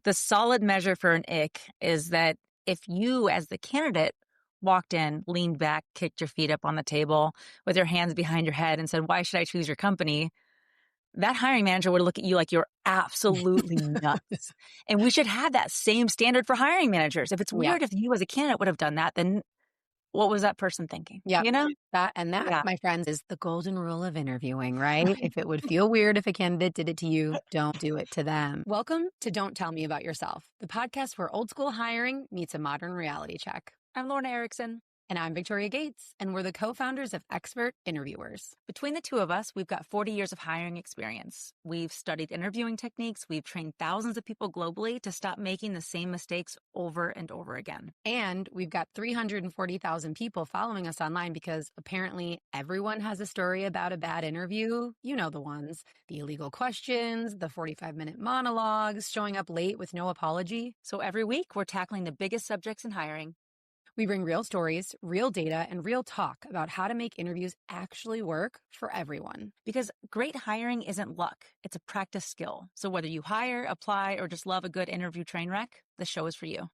The solid measure for an ick is that if you, as the candidate, walked in, leaned back, kicked your feet up on the table with your hands behind your head and said, "Why should I choose your company?" That hiring manager would look at you like you're absolutely nuts. And we should have that same standard for hiring managers. If it's Yep. weird if you as a candidate would have done that, then what was that person thinking? Yep. You know? That, Yeah. my friends, is the golden rule of interviewing, right? If it would feel weird if a candidate did it to you, don't do it to them. Welcome to Don't Tell Me About Yourself, the podcast where old school hiring meets a modern reality check. I'm Lorna Erickson. And I'm Victoria Gates, and we're the co-founders of Expert Interviewers. Between the two of us, we've got 40 years of hiring experience. We've studied interviewing techniques. We've trained thousands of people globally to stop making the same mistakes over and over again. And we've got 340,000 people following us online because apparently everyone has a story about a bad interview. You know the ones. The illegal questions, the 45-minute monologues, showing up late with no apology. So every week, we're tackling the biggest subjects in hiring. We bring real stories, real data, and real talk about how to make interviews actually work for everyone. Because great hiring isn't luck, it's a practice skill. So whether you hire, apply, or just love a good interview train wreck, the show is for you.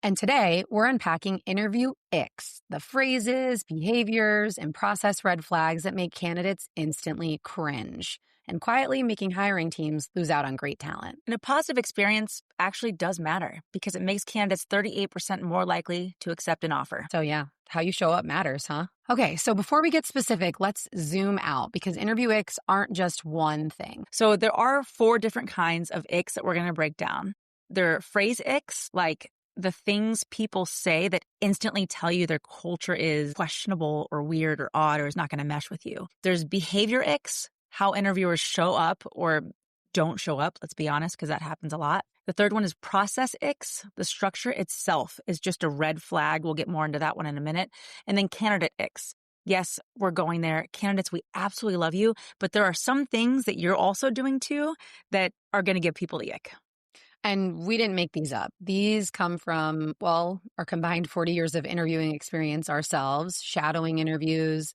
And today, we're unpacking interview icks, the phrases, behaviors, and process red flags that make candidates instantly cringe, and quietly making hiring teams lose out on great talent. And a positive experience actually does matter because it makes candidates 38% more likely to accept an offer. So yeah, how you show up matters, huh? Okay, so before we get specific, let's zoom out because interview icks aren't just one thing. So there are 4 different kinds of icks that we're going to break down. There are phrase icks, like the things people say that instantly tell you their culture is questionable or weird or odd or is not going to mesh with you. There's behavior icks, how interviewers show up or don't show up, let's be honest, because that happens a lot. The third one is process icks. The structure itself is just a red flag. We'll get more into that one in a minute. And then candidate icks. Yes, we're going there. Candidates, we absolutely love you, but there are some things that you're also doing too that are going to give people the ick. And we didn't make these up. These come from, well, our combined 40 years of interviewing experience ourselves, shadowing interviews,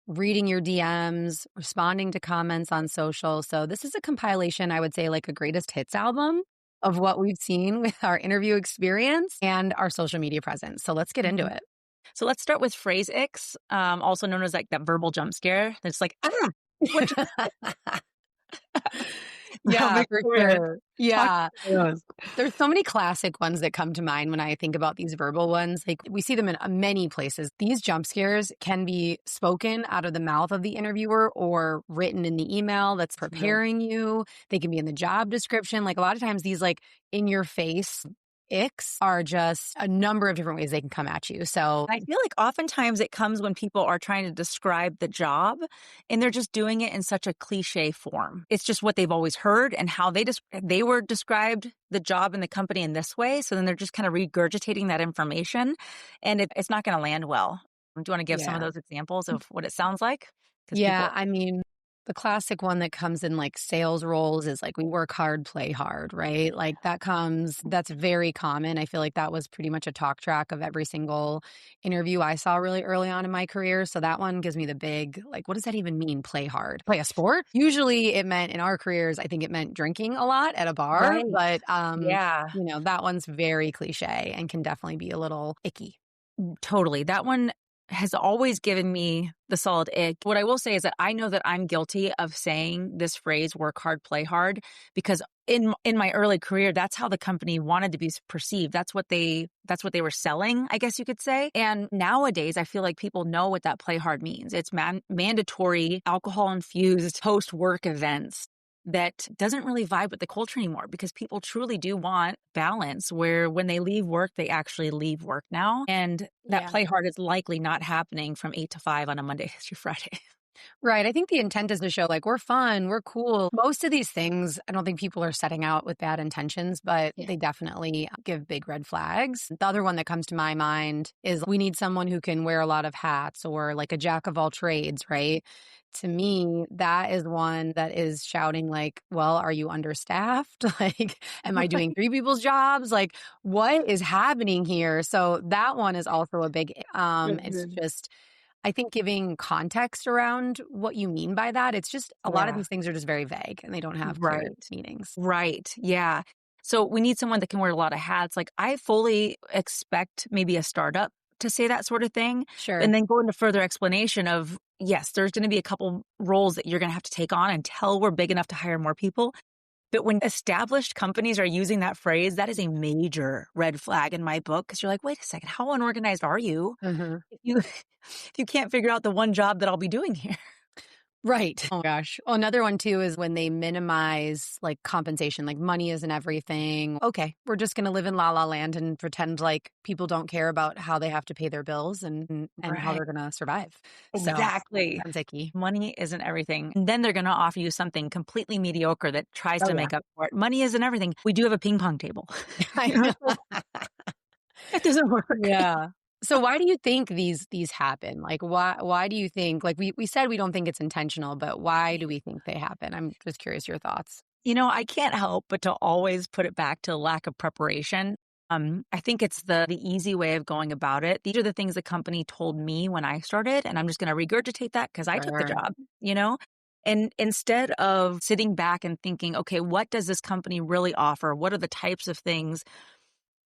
reading your DMs, responding to comments on social. So this is a compilation, I would say, like a greatest hits album of what we've seen with our interview experience and our social media presence. So let's get into it. So let's start with phrase icks, also known as like that verbal jump scare. It's like, Yeah, for sure. Yeah. There's so many classic ones that come to mind when I think about these verbal ones. Like we see them in many places. These jump scares can be spoken out of the mouth of the interviewer or written in the email that's preparing you. They can be in the job description. Like a lot of times these like in your face icks are just a number of different ways they can come at you. So I feel like oftentimes it comes when people are trying to describe the job and they're just doing it in such a cliche form. It's just what they've always heard and how they were described the job and the company in this way. So then they're just kind of regurgitating that information and it's not going to land well. Do you want to give some of those examples of what it sounds like? Yeah, I mean, the classic one that comes in like sales roles is like, we work hard, play hard, right? Like that's very common. I feel like that was pretty much a talk track of every single interview I saw really early on in my career. So that one gives me the big, like, what does that even mean? Play hard, play a sport? Usually it meant in our careers, I think it meant drinking a lot at a bar, Right. but you know, that one's very cliche and can definitely be a little icky. Totally. That one has always given me the solid ick. What I will say is that I know that I'm guilty of saying this phrase, work hard, play hard, because in my early career, that's how the company wanted to be perceived. That's what they were selling, I guess you could say. And nowadays, I feel like people know what that play hard means. It's mandatory alcohol-infused post-work events that doesn't really vibe with the culture anymore because people truly do want balance where when they leave work, they actually leave work now. And that play hard is likely not happening from 8 to 5 on a Monday through Friday. Right. I think the intent is to show like we're fun, we're cool. Most of these things, I don't think people are setting out with bad intentions, but they definitely give big red flags. The other one that comes to my mind is we need someone who can wear a lot of hats or like a jack of all trades, right? To me, that is one that is shouting like, well, are you understaffed? Like, am I doing 3 people's jobs? Like, what is happening here? So that one is also a big, it's just, I think giving context around what you mean by that, it's just a lot of these things are just very vague and they don't have clear meanings. Right. Yeah. So we need someone that can wear a lot of hats. Like I fully expect maybe a startup to say that sort of thing Sure. and then go into further explanation of, yes, there's going to be a couple roles that you're going to have to take on until we're big enough to hire more people. But when established companies are using that phrase, that is a major red flag in my book because you're like, wait a second, how unorganized are you Mhm. if you if you can't figure out the one job that I'll be doing here? Right. Oh gosh. Well, another one too is when they minimize like compensation, like money isn't everything. Okay, we're just going to live in la la land and pretend like people don't care about how they have to pay their bills and how Right. they're going to survive. So, Exactly. that's icky. Money isn't everything. And then they're going to offer you something completely mediocre that tries Oh to yeah. make up for it. Money isn't everything. We do have a ping pong table. I You know, know. it doesn't work. Yeah. So why do you think these happen? Like why do you think like we said we don't think it's intentional, but why do we think they happen? I'm just curious your thoughts. I can't help but to always put it back to lack of preparation. I think it's the easy way of going about it. These are the things the company told me when I started, and I'm just going to regurgitate that because I took the Sure. job, you know? And instead of sitting back and thinking, okay, what does this company really offer? What are the types of things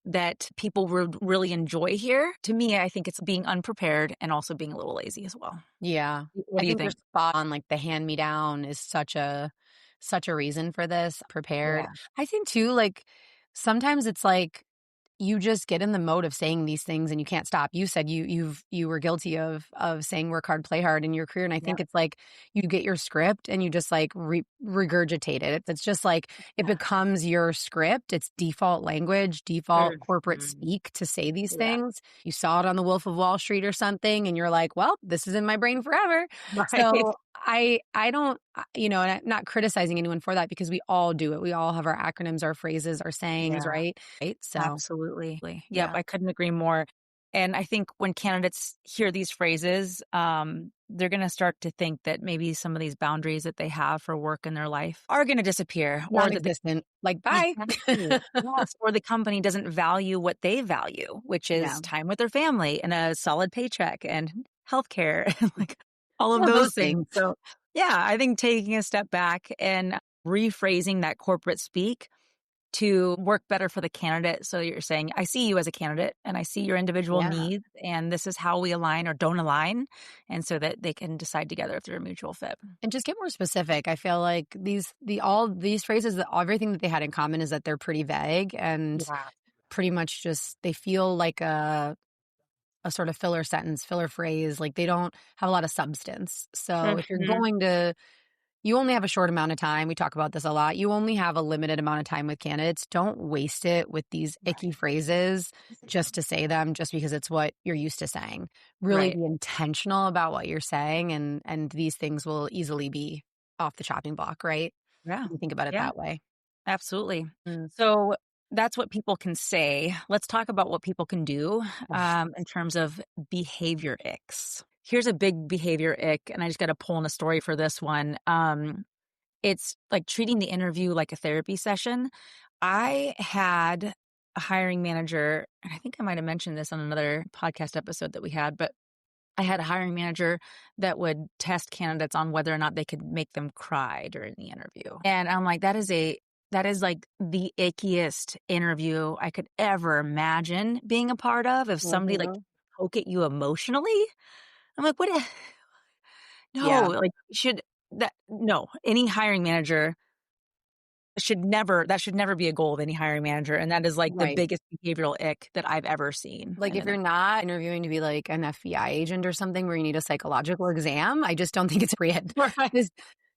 that people would really enjoy here? To me, I think it's being unprepared and also being a little lazy as well. Yeah. What I do you think you're think? spot on, like, the hand-me-down is such a reason for this, prepared. Yeah. I think too, like, sometimes it's like you just get in the mode of saying these things and you can't stop. You said you were guilty of saying work hard, play hard in your career, and I Yeah. think it's like you get your script and you just like regurgitate it. It's just like it becomes your script. It's default language, default corporate Mhm. speak to say these Yeah. things. You saw it on the Wolf of Wall Street or something, and you're like, well, this is in my brain forever. Right. So I don't and I'm not criticizing anyone for that because we all do it. We all have our acronyms, our phrases, our sayings, Yeah. right? Right. So Absolutely. Yep, yeah. I couldn't agree more. And I think when candidates hear these phrases, they're going to start to think that maybe some of these boundaries that they have for work in their life are going to disappear, or that Non-existent. Like, bye. exactly, yes, or the company doesn't value what they value, which Yeah. is time with their family and a solid paycheck and healthcare, and like all of Well, those those things. things. So, yeah, I think taking a step back and rephrasing that corporate speak to work better for the candidate. So you're saying, I see you as a candidate and I see your individual Yeah. needs, and this is how we align or don't align. And so that they can decide together if they're a mutual fit. And just get more specific. I feel like all these phrases that everything that they had in common is that they're pretty vague and Yeah. pretty much just they feel like a sort of filler sentence, filler phrase. Like they don't have a lot of substance. So if you're Mhm. going to you only have a short amount of time. We talk about this a lot. You only have a limited amount of time with candidates. Don't waste it with these icky Right. phrases just to say them, just because it's what you're used to saying. Really Right. be intentional about what you're saying, and these things will easily be off the chopping block, right? Yeah. If you think about it Yeah. that way. Absolutely. Mm. So that's what people can say. Let's talk about what people can do in terms of behavior icks. Here's a big behavior ick, and I just got to pull in a story for this one. It's like treating the interview like a therapy session. I had a hiring manager, and I think I might have mentioned this on another podcast episode that we had, but I had a hiring manager that would test candidates on whether or not they could make them cry during the interview. And I'm like, that is like the ickiest interview I could ever imagine being a part of. If somebody like Mhm. poke at you emotionally, I'm like, no, Yeah, like no, any hiring manager that should never be a goal of any hiring manager. And that is like the right. biggest behavioral ick that I've ever seen. Like, if you're not interviewing to be, like, an FBI agent or something where you need a psychological exam, I just don't think it's appropriate. Right. This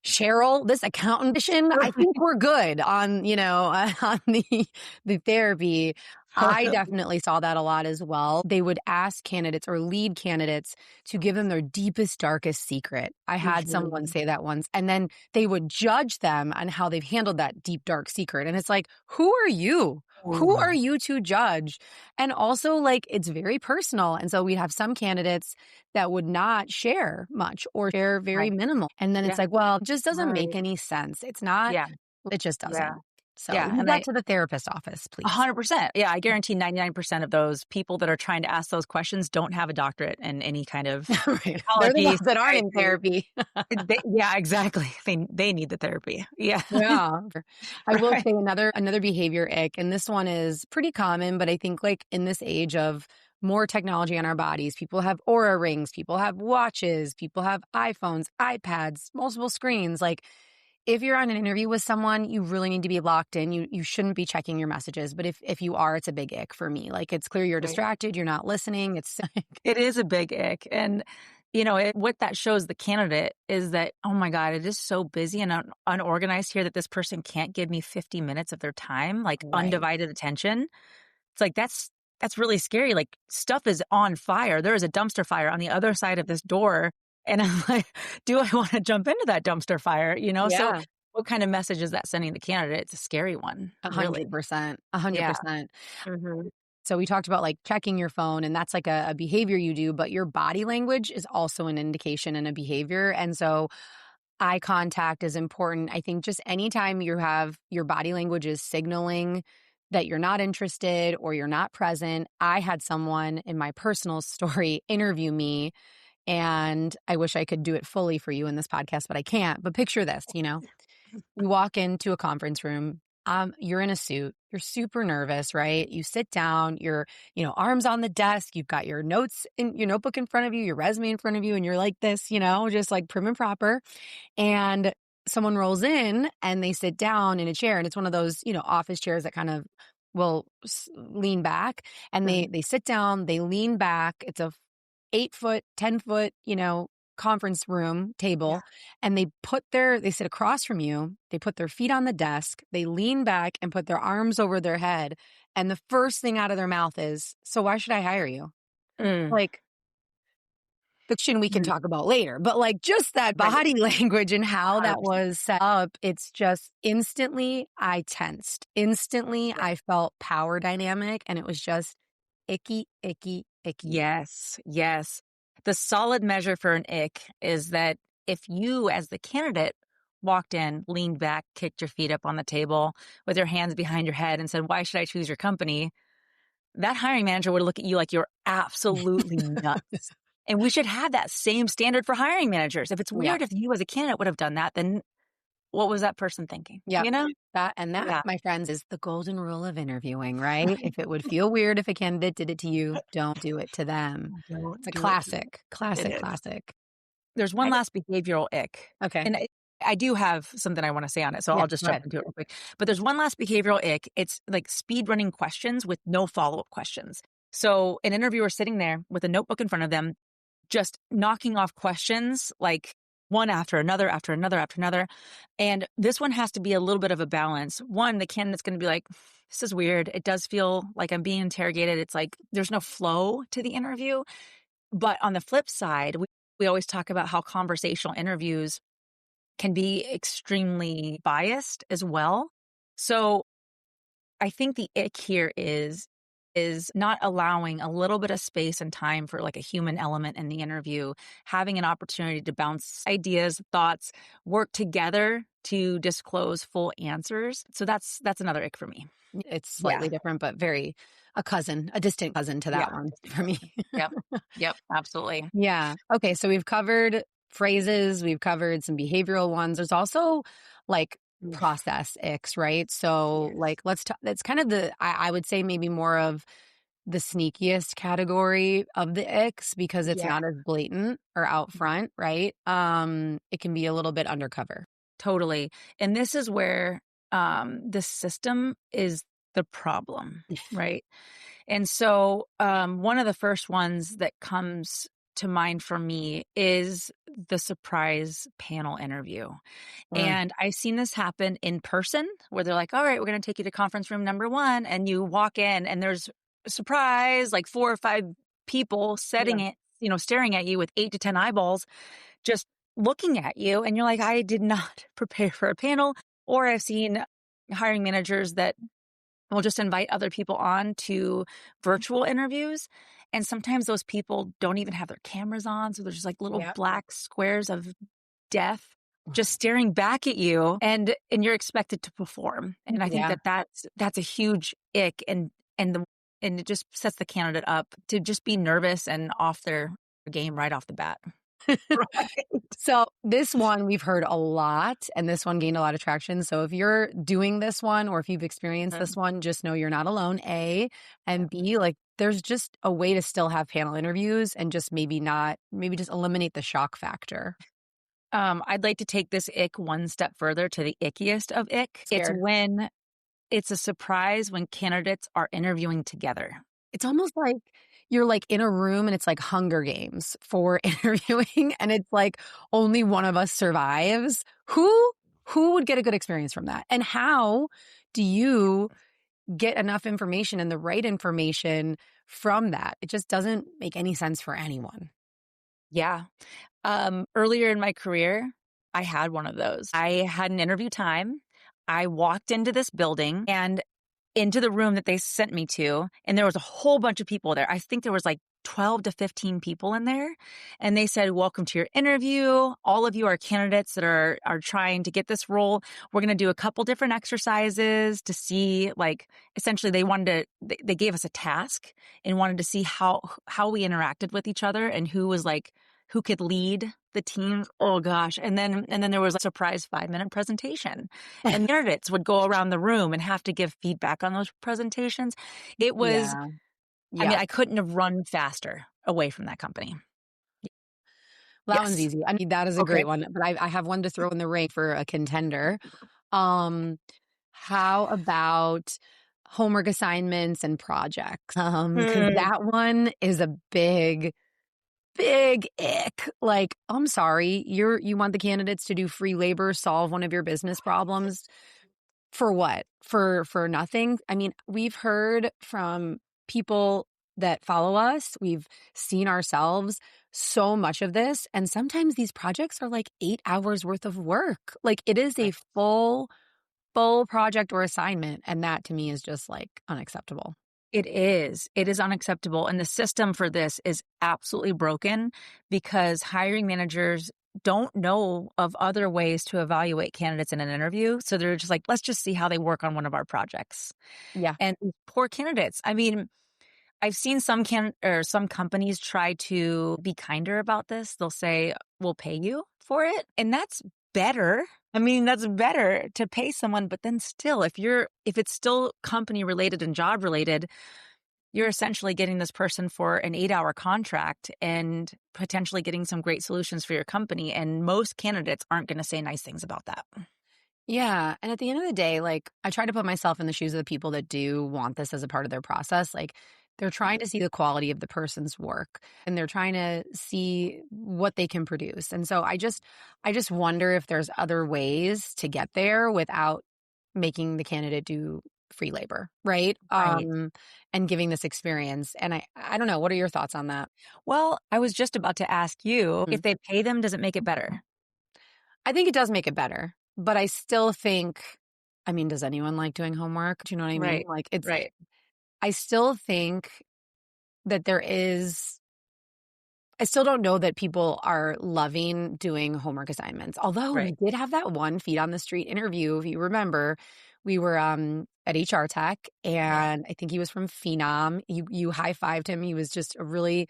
Cheryl, this accountant position, I think we're good on, on the therapy. I definitely saw that a lot as well. They would ask candidates or lead candidates to give them their deepest, darkest secret. I had someone Mhm. say that once, and then they would judge them on how they've handled that deep, dark secret. And it's like, who are you? Who are Ooh. you to judge? And also, like, it's very personal. And so we'd have some candidates that would not share much or share very Right. minimal. And then it's Yeah. like, well, it just doesn't make Right. any sense. It's not, Yeah. it just Yeah. doesn't. So Yeah. leave And that to the therapist office, please. 100%. Yeah. I guarantee 99% of those people that are trying to ask those questions don't have a doctorate in any kind of Right. They're the psychology, ones that aren't in psychiatry. therapy. Yeah, exactly. They need the therapy. Yeah. Yeah. I will Right. say another behavior ick, and this one is pretty common, but I think like in this age of more technology on our bodies, people have Aura rings, people have watches, people have iPhones, iPads, multiple screens. Like if you're on an interview with someone, you really need to be locked in. You shouldn't be checking your messages. But if you are, it's a big ick for me. Like it's clear you're Right. distracted, you're not listening. It's It is a big ick. And, what that shows the candidate is that, oh my God, it is so busy and unorganized here that this person can't give me 50 minutes of their time, like right. undivided attention. It's like, that's really scary. Like stuff is on fire. There is a dumpster fire on the other side of this door. And I'm like, do I want to jump into that dumpster fire? So Yeah. what kind of message is that sending the candidate? It's a scary one, really. 100%. a Yeah. 100%. Hmm. So we talked about like checking your phone, and that's like a behavior you do, but your body language is also an indication and a behavior. And so eye contact is important. I think just anytime you have your body language is signaling that you're not interested or you're not present. I had someone in my personal story interview me, and I wish I could do it fully for you in this podcast, but I can't. But picture this, you walk into a conference room. You're in a suit. You're super nervous, right? You sit down, arms on the desk. You've got your notes in your notebook in front of you, your resume in front of you, and you're like this, just like prim and proper. And someone rolls in and they sit down in a chair, and it's one of those, office chairs that kind of will lean back, and they sit down, they lean back. It's a 8 foot, 10 foot, conference room Yeah. table, and they sit across from you. They put their feet on the desk. They lean back and put their arms over their head. And the first thing out of their mouth is, "So why should I hire you?" Mm. Like fiction we can Mm. talk about later, but like just that Right. body language and how that 100%. was set up, it's just instantly I tensed. Instantly I felt power dynamic, and it was just icky, icky, icky. Yes, yes. The solid measure for an ick is that if you, as the candidate, walked in, leaned back, kicked your feet up on the table with your hands behind your head and said, "Why should I choose your company?" That hiring manager would look at you like you're absolutely nuts. And we should have that same standard for hiring managers. If it's Yeah. weird if you as a candidate would have done that, then what was that person thinking? Yep. That, Yeah. my friends, is the golden rule of interviewing, right? If it would feel weird if a candidate did it to you, don't do it to them. Don't It's a do it to them. classic, It classic, is. classic. There's one I last behavioral ick, Okay. and I do have something I wanna say on it, so Yeah, I'll just go jump ahead. into it real quick. But there's one last behavioral ick. It's like speed running questions with no follow-up questions. So an interviewer sitting there with a notebook in front of them, just knocking off questions like one after another, after another, after another. And this one has to be a little bit of a balance. One, the candidate's gonna be like, "This is weird. It does feel like I'm being interrogated." It's like there's no flow to the interview. But on the flip side, we always talk about how conversational interviews can be extremely biased as well. So I think the ick here is not allowing a little bit of space and time for like a human element in the interview, having an opportunity to bounce ideas, thoughts, work together to disclose full answers. So that's another ick for me. It's Yeah. slightly different, but a distant cousin to Yeah. that one for me. Yep. Yep. Absolutely. Yeah. Okay. So we've covered phrases, we've covered some behavioral ones. There's also like Oof. process icks, right? So Yes. like let's talk, that's kind of I would say maybe more of the sneakiest category of the icks because it's Yeah. not as blatant or out front, right? It can be a little bit undercover. Totally. And this is where the system is the problem, right? And so one of the first ones that comes to mind for me is the surprise panel interview. Mm, And I've seen this happen in person where they're like, "All right, we're going to take you to conference room number 1." And you walk in and there's a surprise, like 4 or 5 people yeah. staring at you with 8 to 10 eyeballs, just looking at you. And you're like, I did not prepare for a panel. Or I've seen hiring managers that will just invite other people on to virtual interviews. And sometimes those people don't even have their cameras on. So there's just like little Yep. black squares of death just staring back at you, and you're expected to perform. And I think Yeah. that that's a huge ick, and the and it just sets the candidate up to just be nervous and off their game right off the bat. Right. So this one we've heard a lot, and this one gained a lot of traction. So if you're doing this one or if you've experienced this one, just know you're not alone, A. And B, like there's just a way to still have panel interviews and just maybe just eliminate the shock factor. I'd like to take this ick one step further to the ickiest of ick. It's Scared. when it's a surprise when candidates are interviewing together. It's almost like you're like in a room and it's like Hunger Games for interviewing and it's like only one of us survives. Who would get a good experience from that? And how do you get enough information and the right information from that? It just doesn't make any sense for anyone. Yeah. Earlier in my career, I had one of those. I had an interview time. I walked into this building and into the room that they sent me to, and there was a whole bunch of people there. I think there was like 12 to 15 people in there. And they said, "Welcome to your interview. All of you are candidates that are trying to get this role. We're going to do a couple different exercises to see, like, essentially they gave us a task and wanted to see how we interacted with each other and who could lead the team." Oh gosh. And then there was a surprise 5-minute presentation, and candidates would go around the room and have to give feedback on those presentations. It was, Yeah. I mean, Yeah. I couldn't have run faster away from that company. Well, that one's Yes. easy. I mean, that is a Okay. great one, but I have one to throw in the ring for a contender. Um, how about homework assignments and projects? Because Mm, that one is a big, big ick. Like, I'm sorry, you want the candidates to do free labor, solve one of your business problems for what? For nothing? I mean, we've heard from people that follow us, we've seen ourselves so much of this, and sometimes these projects are like 8 hours worth of work. Like, it is a right. full project or assignment, and that to me is just, like, unacceptable. It is. It is unacceptable. And the system for this is absolutely broken because hiring managers don't know of other ways to evaluate candidates in an interview. So they're just like, let's just see how they work on one of our projects. Yeah. And these poor candidates. I mean, I've seen some companies try to be kinder about this. They'll say, "We'll pay you for it." And that's better. I mean, that's better to pay someone, but then still if it's still company related and job related, you're essentially getting this person for an 8-hour contract and potentially getting some great solutions for your company, and most candidates aren't going to say nice things about that. Yeah, and at the end of the day, like, I try to put myself in the shoes of the people that do want this as a part of their process. Like, they're trying to see the quality of the person's work, and they're trying to see what they can produce. And so I just wonder if there's other ways to get there without making the candidate do free labor, right? Right. And giving this experience. And I don't know, what are your thoughts on that? Well, I was just about to ask you, if they pay them, does it make it better? I think it does make it better, but I still think, I mean, does anyone like doing homework? Do you know what I mean? Right. Like, Right. I still think that I still don't know that people are loving doing homework assignments. Although we Right. did have that one feet on the street interview, if you remember, we were at HR Tech, Yeah. and I think he was from Phenom. You high fived him. He was just a really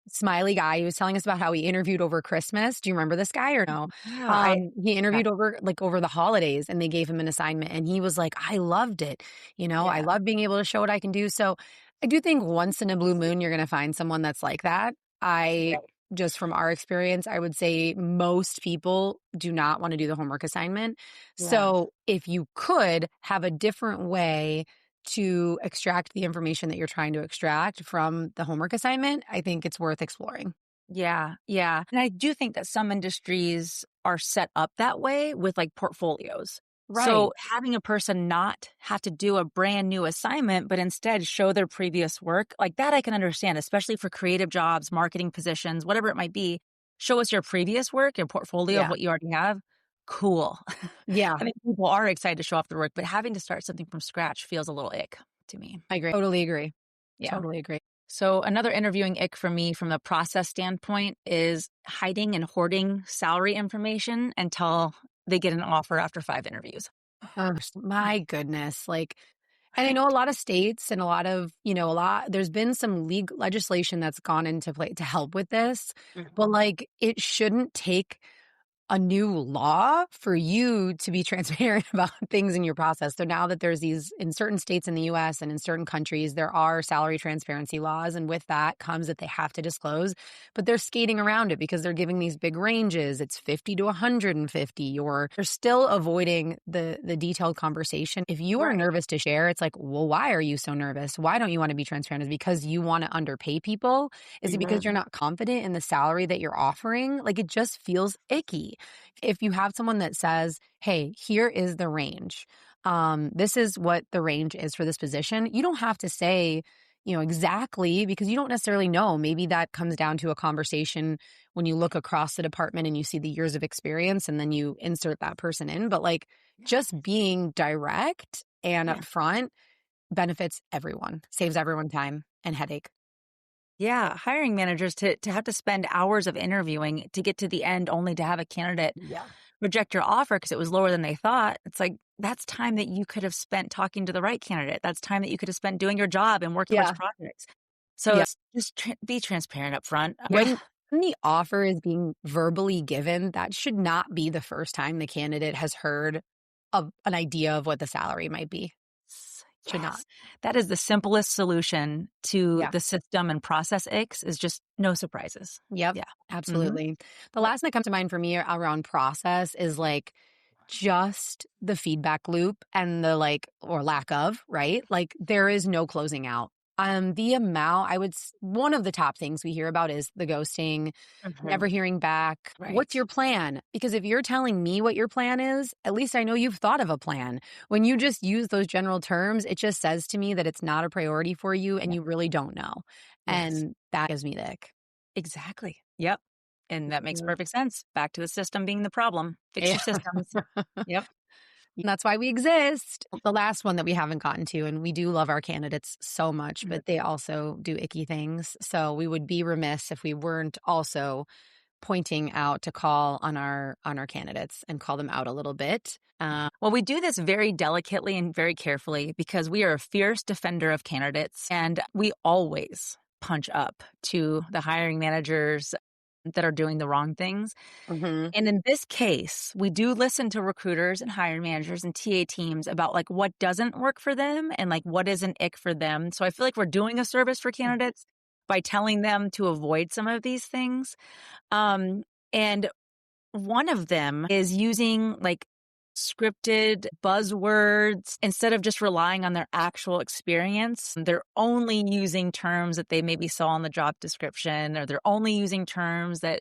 smiley guy. He was telling us about how he interviewed over Christmas. Do you remember this guy or no? Yeah. I He yeah. interviewed over the holidays, and they gave him an assignment, and he was like, "I loved it. I Yeah. love being able to show what I can do." So I do think once in a blue moon, you're going to find someone that's like that. I Right. just from our experience, I would say most people do not want to do the homework assignment. Yeah. So if you could have a different way to extract the information that you're trying to extract from the homework assignment, I think it's worth exploring. Yeah, yeah. And I do think that some industries are set up that way with like portfolios. Right. So having a person not have to do a brand new assignment, but instead show their previous work, like that I can understand, especially for creative jobs, marketing positions, whatever it might be. Show us your previous work, your portfolio of Yeah. what you already have. Cool. Yeah. I think people are excited to show off their work, but having to start something from scratch feels a little ick to me. I agree. Totally agree. Yeah. Totally agree. So another interviewing ick for me from the process standpoint is hiding and hoarding salary information until they get an offer after 5 interviews. Oh, my goodness. Like, and I know a lot of states and a lot of, there's been some legal legislation that's gone into play to help with this, but Mhm. like, it shouldn't take a new law for you to be transparent about things in your process. So now that there's these in certain states in the US and in certain countries, there are salary transparency laws. And with that comes that they have to disclose, but they're skating around it because they're giving these big ranges. It's 50 to 150, or they're still avoiding the detailed conversation. If you are Right. nervous to share, it's like, well, why are you so nervous? Why don't you want to be transparent? Is it because you want to underpay people? Is it because Mhm. you're not confident in the salary that you're offering? Like it just feels icky. If you have someone that says, hey, here is the range. This is what the range is for this position. You don't have to say, exactly because you don't necessarily know. Maybe that comes down to a conversation when you look across the department and you see the years of experience and then you insert that person in. But like just being direct and Yeah. upfront benefits everyone, saves everyone time and headache. Yeah, hiring managers to have to spend hours of interviewing to get to the end only to have a candidate Yeah. reject your offer because it was lower than they thought. It's like that's time that you could have spent talking to the right candidate. That's time that you could have spent doing your job and work towards Yeah. projects. So Yeah. just be transparent up front. When the offer is being verbally given, that should not be the first time the candidate has heard of an idea of what the salary might be. Should not. Yes, that is the simplest solution to Yeah. the system and process aches is just no surprises. Yep. Yeah. Mhm. Absolutely. The last thing that comes to mind for me around process is like just the feedback loop and the like, or lack of, right? Like there is no closing out. The amount one of the top things we hear about is the ghosting, never Mhm. hearing back. What's Right. your plan? Because if you're telling me what your plan is, at least I know you've thought of a plan. When you just use those general terms, it just says to me that it's not a priority for you and Yeah. you really don't know. Yes. And that gives me the ick. Exactly. Yep. And that makes Yeah. perfect sense. Back to the system being the problem. Fix Yeah. your systems. Yep. And that's why we exist. The last one that we haven't gotten to, and we do love our candidates so much, Mhm. but they also do icky things. So we would be remiss if we weren't also pointing out to call on our candidates and call them out a little bit. Well, we do this very delicately and very carefully because we are a fierce defender of candidates and we always punch up to the hiring managers that are doing the wrong things. Mhm. And in this case, we do listen to recruiters and hiring managers and TA teams about like what doesn't work for them and like what is an ick for them. So I feel like we're doing a service for candidates by telling them to avoid some of these things. And one of them is using like scripted buzzwords instead of just relying on their actual experience. They're only using terms that they maybe saw in the job description, or they're only using terms that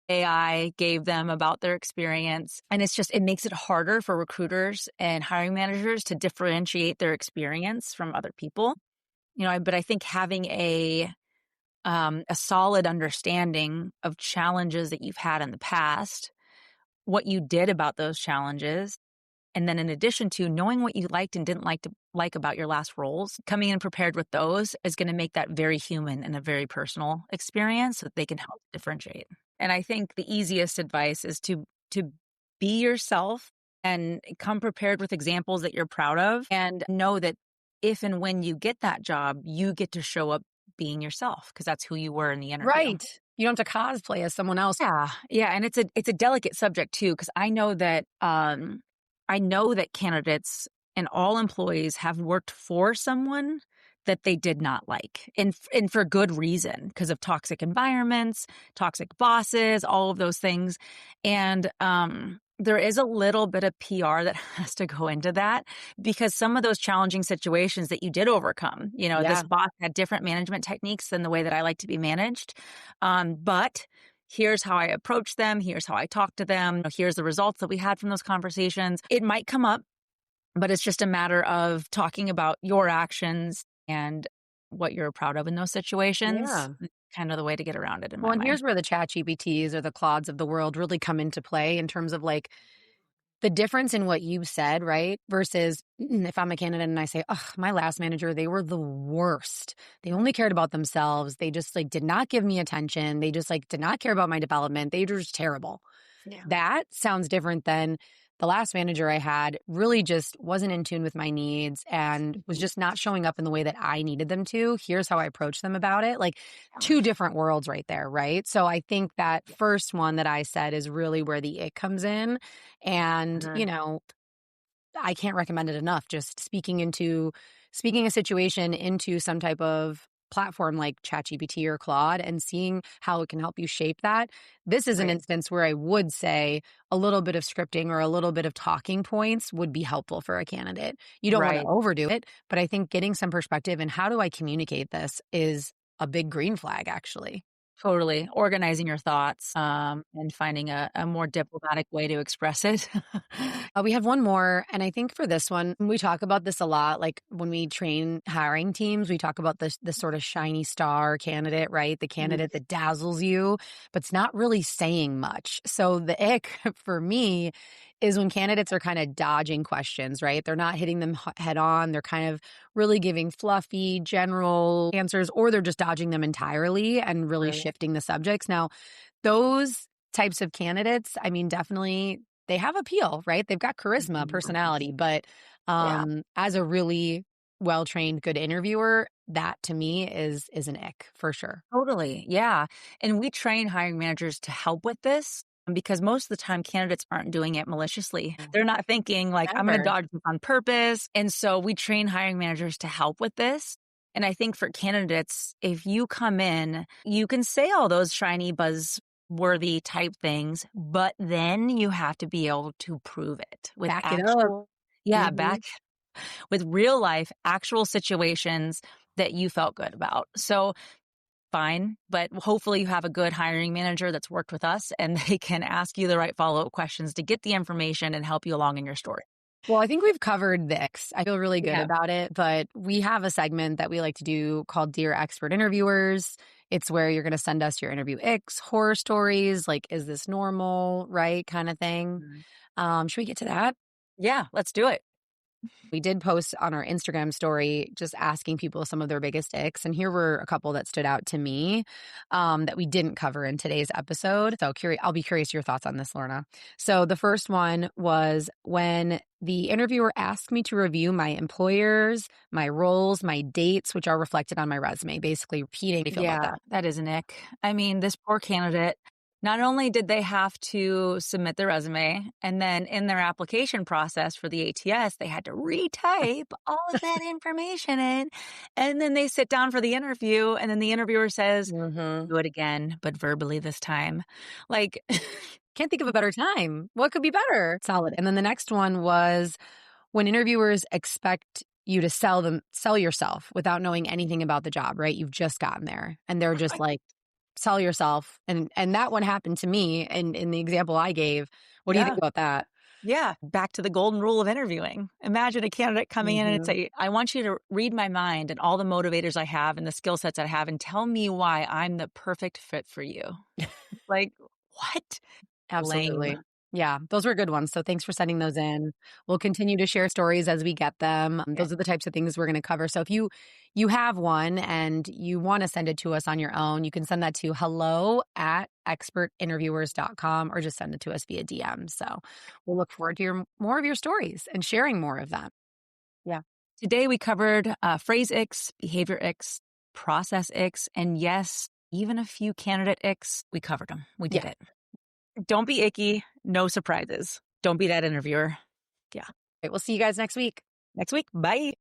AI gave them about their experience. And it makes it harder for recruiters and hiring managers to differentiate their experience from other people. But I think having a solid understanding of challenges that you've had in the past, what you did about those challenges, and then in addition to knowing what you liked and didn't like about your last roles, coming in prepared with those is going to make that very human and a very personal experience so that they can help differentiate. And I think the easiest advice is to be yourself and come prepared with examples that you're proud of and know that if and when you get that job, you get to show up being yourself because that's who you were in the interview. Right. You don't have to cosplay as someone else. Yeah, yeah, and it's a delicate subject too because I know that candidates and all employees have worked for someone that they did not like, and for good reason because of toxic environments, toxic bosses, all of those things, and there is a little bit of PR that has to go into that because some of those challenging situations that you did overcome, this Yeah. boss had different management techniques than the way that I like to be managed, but here's how I approach them. Here's how I talk to them. Here's the results that we had from those conversations. It might come up, but it's just a matter of talking about your actions and what you're proud of in those situations. Yeah. Kind of the way to get around it in Well, my and mind. here's where the chat GPTs or the Claudes of the world really come into play in terms of like the difference in what you said, right? Versus if I'm a candidate and I say, oh, my last manager, they were the worst. They only cared about themselves. They just like did not give me attention. They just like did not care about my development. They were just terrible. Yeah. That sounds different than the last manager I had really just wasn't in tune with my needs and was just not showing up in the way that I needed them to. Here's how I approach them about it. Like two different worlds right there, right? So I think that first one that I said is really where the it comes in. And, I can't recommend it enough. Just speaking a situation into some type of platform like ChatGPT or Claude and seeing how it can help you shape that. This is an Right. instance where I would say a little bit of scripting or a little bit of talking points would be helpful for a candidate. You don't want to Right. overdo it, but I think getting some perspective and how do I communicate this is a big green flag, actually. Totally. Organizing your thoughts, and finding a more diplomatic way to express it. We have one more. And I think for this one, we talk about this a lot. Like when we train hiring teams, we talk about this sort of shiny star candidate, right? The candidate that dazzles you, but it's not really saying much. So the ick for me is when candidates are kind of dodging questions, right? They're not hitting them head on. They're kind of really giving fluffy, general answers, or they're just dodging them entirely and really Right. shifting the subjects. Now, those types of candidates, I mean, definitely they have appeal, right? They've got charisma, Mhm. personality, but Yeah. as a really well-trained, good interviewer, that to me is an ick for sure. Totally. Yeah. And we train hiring managers to help with this because most of the time candidates aren't doing it maliciously. They're not thinking like, I'm going to Never. dodge this on purpose. And so we train hiring managers to help with this. And I think for candidates, if you come in, you can say all those shiny buzzworthy type things, but then you have to be able to prove it with Back it up. actual, yeah, Mhm. back with real life, actual situations that you felt good about. So fine, but hopefully you have a good hiring manager that's worked with us and they can ask you the right follow-up questions to get the information and help you along in your story. Well, I think we've covered the Icks. I feel really good Yeah. about it, but we have a segment that we like to do called Dear Expert Interviewers. It's where you're going to send us your interview icks, horror stories, like, is this normal, right? Kind of thing. Mhm. Should we get to that? Yeah, let's do it. We did post on our Instagram story just asking people some of their biggest icks. And here were a couple that stood out to me that we didn't cover in today's episode. So I'll be curious your thoughts on this, Lorna. So the first one was when the interviewer asked me to review my employers, my roles, my dates, which are reflected on my resume, basically repeating. How do you feel about Yeah, that? that is an ick. I mean, this poor candidate, not only did they have to submit their resume, and then in their application process for the ATS, they had to retype all of that information in. And then they sit down for the interview, and then the interviewer says, Mm-hmm. do it again, but verbally this time. Like, Can't think of a better time. What could be better? Solid. And then the next one was when interviewers expect you to sell yourself without knowing anything about the job, right? You've just gotten there and they're just like, sell yourself. And that one happened to me in the example I gave. What do you think yeah. about that? Yeah, back to the golden rule of interviewing. Imagine a candidate coming in and Mhm. say, I want you to read my mind and all the motivators I have and the skill sets I have and tell me why I'm the perfect fit for you. Like, what? Lame. Absolutely. Yeah, those were good ones. So thanks for sending those in. We'll continue to share stories as we get them. Yeah. Those are the types of things we're going to cover. So if you have one and you want to send it to us on your own, you can send that to hello@expertinterviewers.com or just send it to us via DM. So we'll look forward to more of your stories and sharing more of them. Yeah. Today we covered phrase icks, behavior icks, process icks, and yes, even a few candidate icks. We covered them. We did Yeah. it. Don't be icky. No surprises. Don't be that interviewer. Yeah. Right, we'll see you guys next week. Next week. Bye.